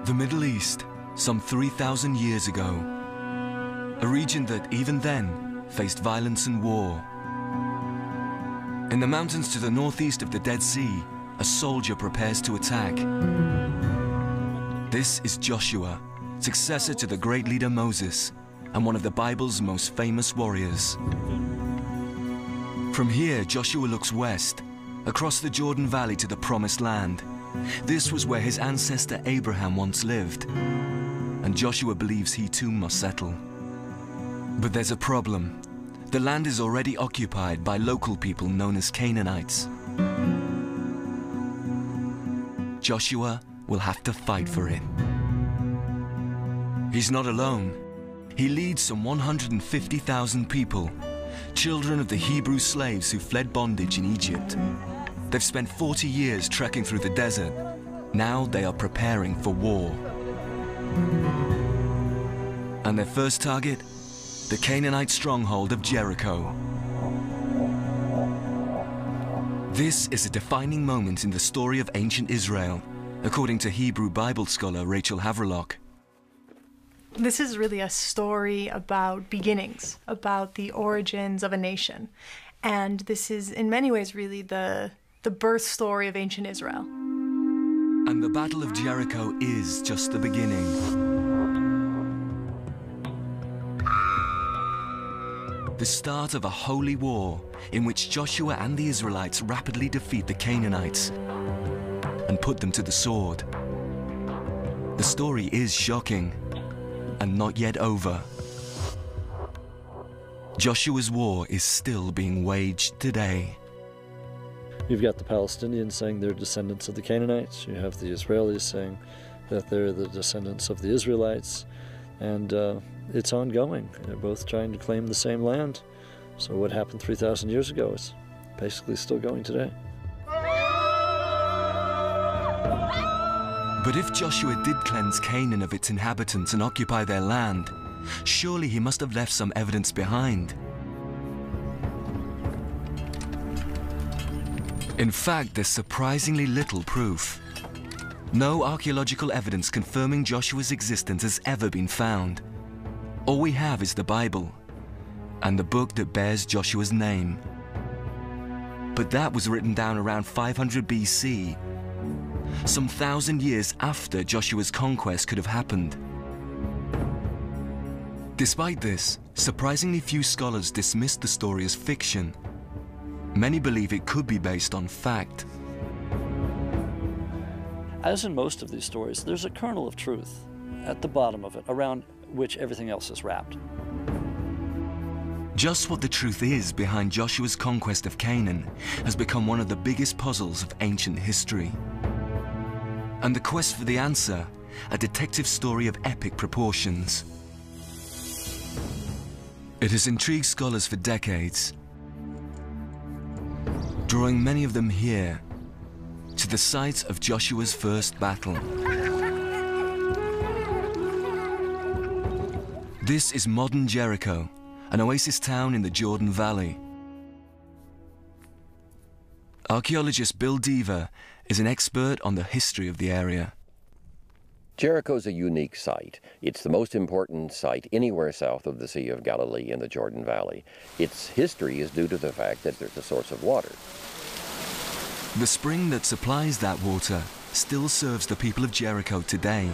The Middle East, some 3,000 years ago. A region that, even then, faced violence and war. In the mountains to the northeast of the Dead Sea, a soldier prepares to attack. This is Joshua, successor to the great leader Moses, and one of the Bible's most famous warriors. From here, Joshua looks west, across the Jordan Valley to the Promised Land. This was where his ancestor Abraham once lived, and Joshua believes he too must settle. But there's a problem. The land is already occupied by local people known as Canaanites. Joshua will have to fight for it. He's not alone. He leads some 150,000 people, children of the Hebrew slaves who fled bondage in Egypt. They've spent 40 years trekking through the desert. Now they are preparing for war. And their first target? The Canaanite stronghold of Jericho. This is a defining moment in the story of ancient Israel, according to Hebrew Bible scholar Rachel Haverlock. This is really a story about beginnings, about the origins of a nation. And this is, in many ways, really the birth story of ancient Israel. And the Battle of Jericho is just the beginning. The start of a holy war in which Joshua and the Israelites rapidly defeat the Canaanites and put them to the sword. The story is shocking and not yet over. Joshua's war is still being waged today. You've got the Palestinians saying they're descendants of the Canaanites. You have the Israelis saying that they're the descendants of the Israelites. And it's ongoing. They're both trying to claim the same land. So what happened 3,000 years ago is basically still going today. But if Joshua did cleanse Canaan of its inhabitants and occupy their land, surely he must have left some evidence behind. In fact, there's surprisingly little proof. No archaeological evidence confirming Joshua's existence has ever been found. All we have is the Bible, and the book that bears Joshua's name. But that was written down around 500 BC, some 1,000 years after Joshua's conquest could have happened. Despite this, surprisingly few scholars dismissed the story as fiction. Many believe it could be based on fact. As in most of these stories, there's a kernel of truth at the bottom of it, around which everything else is wrapped. Just what the truth is behind Joshua's conquest of Canaan has become one of the biggest puzzles of ancient history. And the quest for the answer, a detective story of epic proportions. It has intrigued scholars for decades, drawing many of them here, to the site of Joshua's first battle. This is modern Jericho, an oasis town in the Jordan Valley. Archaeologist Bill Deaver is an expert on the history of the area. Jericho's a unique site. It's the most important site anywhere south of the Sea of Galilee in the Jordan Valley. Its history is due to the fact that there's a source of water. The spring that supplies that water still serves the people of Jericho today.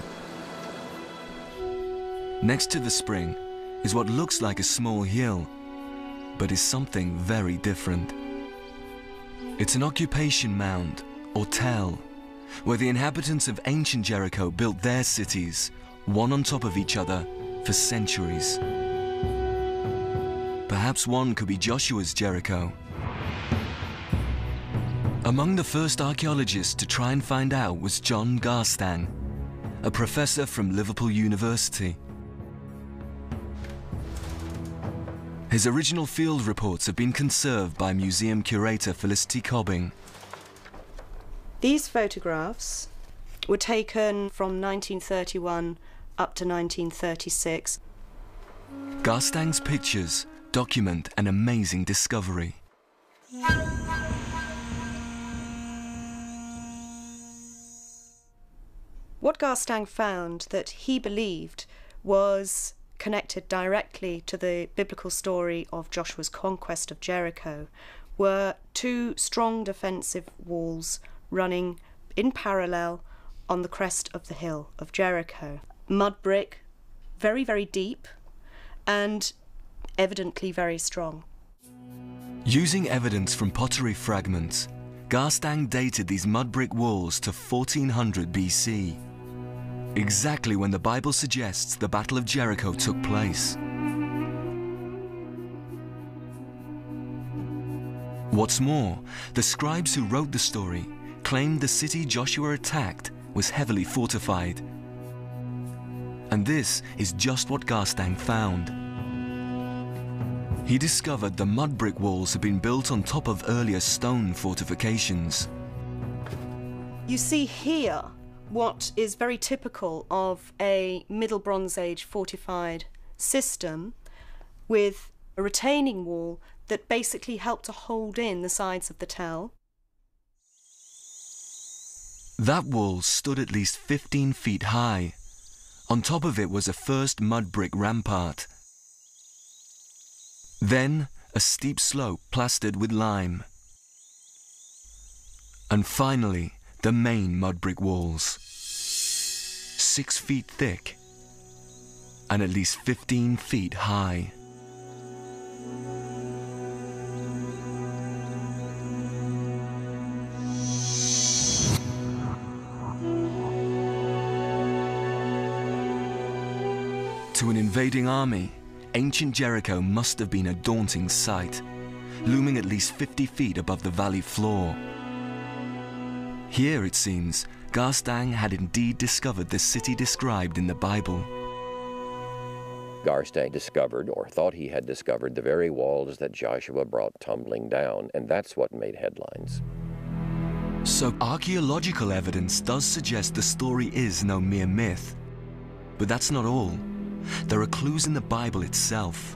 Next to the spring is what looks like a small hill, but is something very different. It's an occupation mound, or tell, where the inhabitants of ancient Jericho built their cities, one on top of each other, for centuries. Perhaps one could be Joshua's Jericho. Among the first archaeologists to try and find out was John Garstang, a professor from Liverpool University. His original field reports have been conserved by museum curator Felicity Cobbing. These photographs were taken from 1931 up to 1936. Garstang's pictures document an amazing discovery. What Garstang found that he believed was connected directly to the biblical story of Joshua's conquest of Jericho were two strong defensive walls running in parallel on the crest of the hill of Jericho. Mud brick, very, very deep, and evidently very strong. Using evidence from pottery fragments, Garstang dated these mud brick walls to 1400 BC, exactly when the Bible suggests the Battle of Jericho took place. What's more, the scribes who wrote the story claimed the city Joshua attacked was heavily fortified. And this is just what Garstang found. He discovered the mud brick walls had been built on top of earlier stone fortifications. You see here what is very typical of a Middle Bronze Age fortified system, with a retaining wall that basically helped to hold in the sides of the tell. That wall stood at least 15 feet high. On top of it was a first mud brick rampart. Then a steep slope plastered with lime. And finally, the main mud brick walls. 6 feet thick and at least 15 feet high. To an invading army, ancient Jericho must have been a daunting sight, looming at least 50 feet above the valley floor. Here, it seems, Garstang had indeed discovered the city described in the Bible. Garstang discovered, or thought he had discovered, the very walls that Joshua brought tumbling down, and that's what made headlines. So archaeological evidence does suggest the story is no mere myth. But that's not all. There are clues in the Bible itself.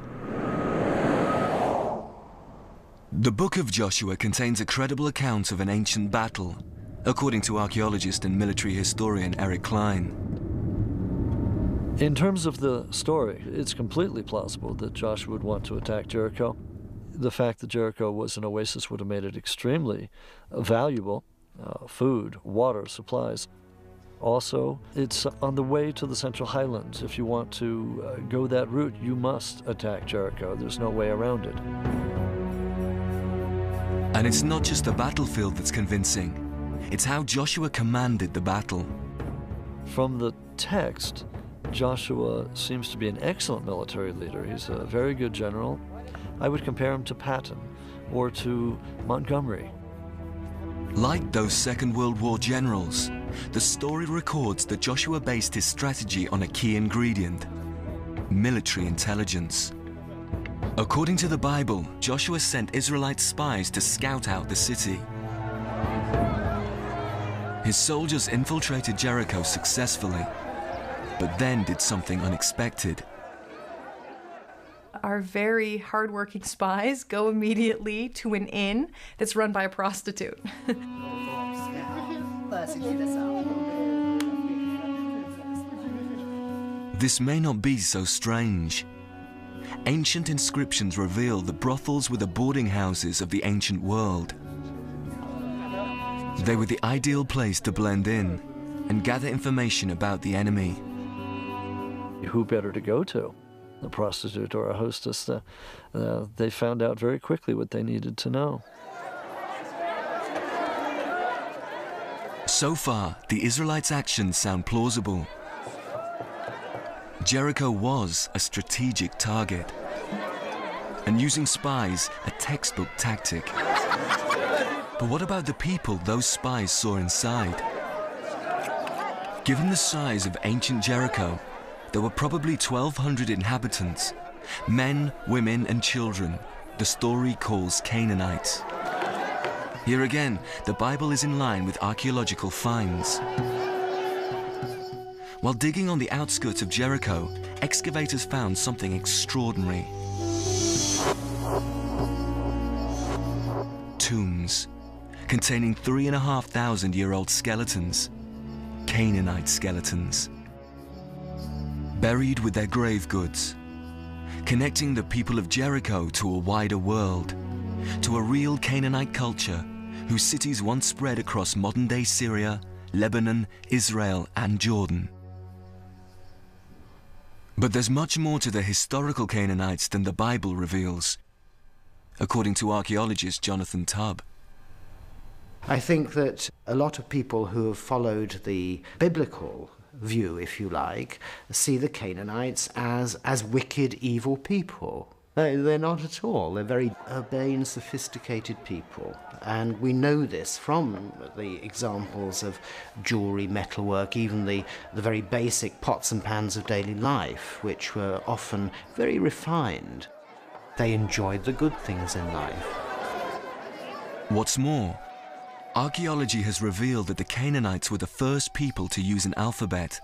The book of Joshua contains a credible account of an ancient battle, according to archaeologist and military historian Eric Klein. In terms of the story, it's completely plausible that Joshua would want to attack Jericho. The fact that Jericho was an oasis would have made it extremely valuable. Food, water, supplies. Also, it's on the way to the Central Highlands. If you want to go that route, you must attack Jericho. There's no way around it. And it's not just the battlefield that's convincing. It's how Joshua commanded the battle. From the text, Joshua seems to be an excellent military leader. He's a very good general. I would compare him to Patton or to Montgomery. Like those Second World War generals, the story records that Joshua based his strategy on a key ingredient: military intelligence. According to the Bible, Joshua sent Israelite spies to scout out the city. His soldiers infiltrated Jericho successfully, but then did something unexpected. Our very hardworking spies go immediately to an inn that's run by a prostitute. This may not be so strange. Ancient inscriptions reveal the brothels were the boarding houses of the ancient world. They were the ideal place to blend in and gather information about the enemy. Who better to go to? A prostitute or a hostess? They found out very quickly what they needed to know. So far, the Israelites' actions sound plausible. Jericho was a strategic target, and using spies, a textbook tactic. But what about the people those spies saw inside? Given the size of ancient Jericho, there were probably 1,200 inhabitants, men, women, and children. The story calls Canaanites. Here again, the Bible is in line with archaeological finds. While digging on the outskirts of Jericho, excavators found something extraordinary. Tombs containing 3,500-year-old skeletons. Canaanite skeletons, buried with their grave goods, connecting the people of Jericho to a wider world, to a real Canaanite culture whose cities once spread across modern-day Syria, Lebanon, Israel, and Jordan. But there's much more to the historical Canaanites than the Bible reveals, according to archaeologist Jonathan Tubb. I think that a lot of people who have followed the biblical view, if you like, see the Canaanites as wicked, evil people. They're not at all. They're very urbane, sophisticated people. And we know this from the examples of jewellery, metalwork, even the very basic pots and pans of daily life, which were often very refined. They enjoyed the good things in life. What's more, archaeology has revealed that the Canaanites were the first people to use an alphabet,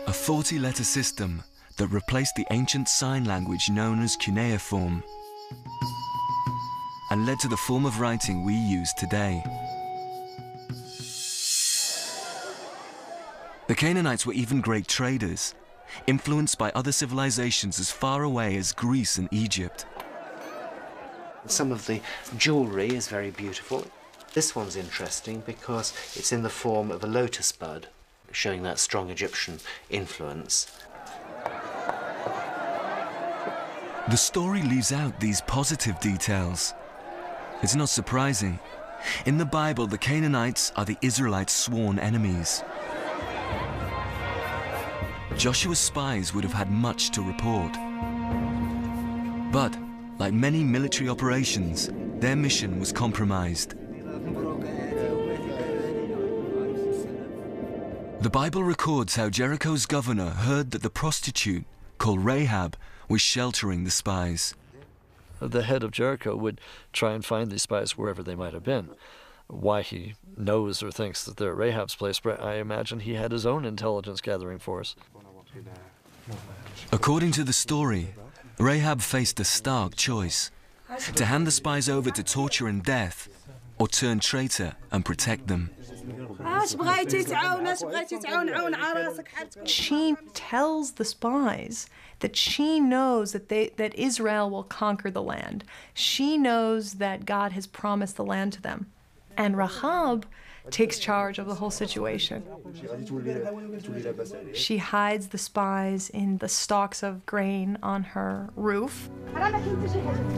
a 40-letter system that replaced the ancient sign language known as cuneiform and led to the form of writing we use today. The Canaanites were even great traders, influenced by other civilizations as far away as Greece and Egypt. Some of the jewellery is very beautiful. This one's interesting because it's in the form of a lotus bud, showing that strong Egyptian influence. The story leaves out these positive details. It's not surprising. In the Bible, the Canaanites are the Israelites' sworn enemies. Joshua's spies would have had much to report. But, like many military operations, their mission was compromised. The Bible records how Jericho's governor heard that the prostitute, called Rahab, was sheltering the spies. The head of Jericho would try and find these spies wherever they might have been. Why he knows or thinks that they're at Rahab's place, but I imagine he had his own intelligence gathering force. According to the story, Rahab faced a stark choice: to hand the spies over to torture and death, or turn traitor and protect them. She tells the spies that she knows that Israel will conquer the land. She knows that God has promised the land to them. And Rahab takes charge of the whole situation. She hides the spies in the stalks of grain on her roof.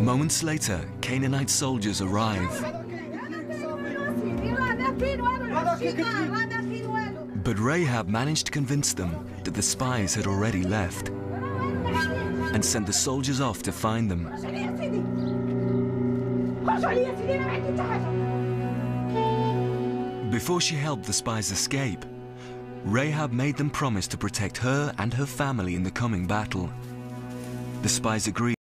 Moments later, Canaanite soldiers arrive. But Rahab managed to convince them that the spies had already left and sent the soldiers off to find them. Before she helped the spies escape, Rahab made them promise to protect her and her family in the coming battle. The spies agreed.